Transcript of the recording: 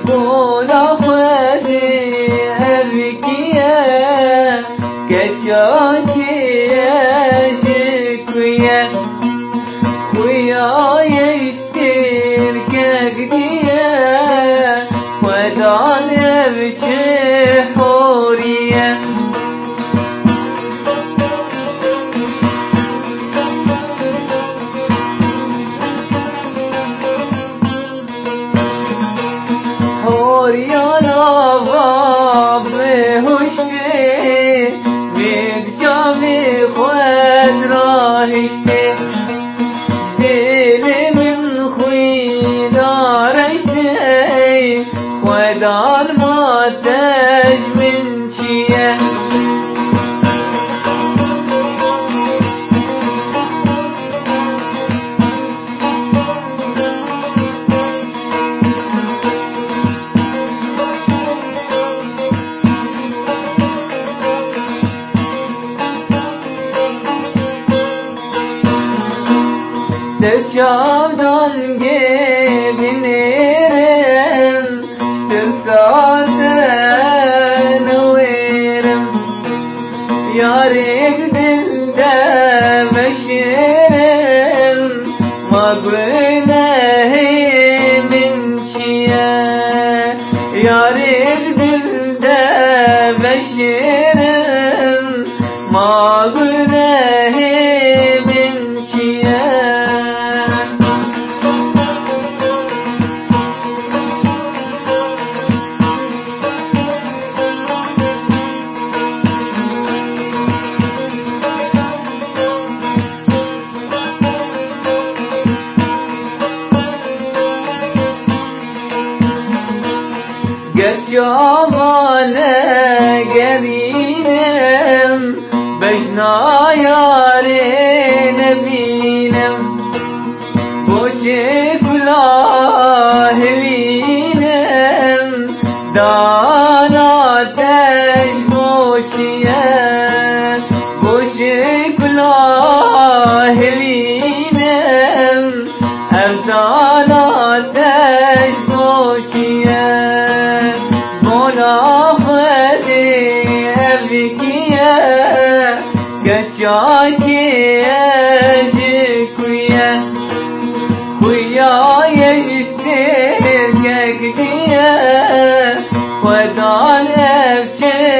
بولا خودی ارکیه کچاکیه شکویه خویای استیر کگدیه خودان ارچه حوریه حوریان آباب هشته مید جامی خود راهشته دل من خوی دارشته خودان ماتش من چیه Dövcan gebinirim, ştır zaten uğerim. Yarim dilde meşirim, mağnehimin çiye. Yarim dilde meşirim, mağnehimin çiye. Gerçamane gelinim, bejna yarine binem. Boçe kulahivinem, dana ateş boçiye. Boçe kulahivinem, evdan ateş boçiye. Kaçakiye jikuye Kuyaya istir kekdiye Vedan evçe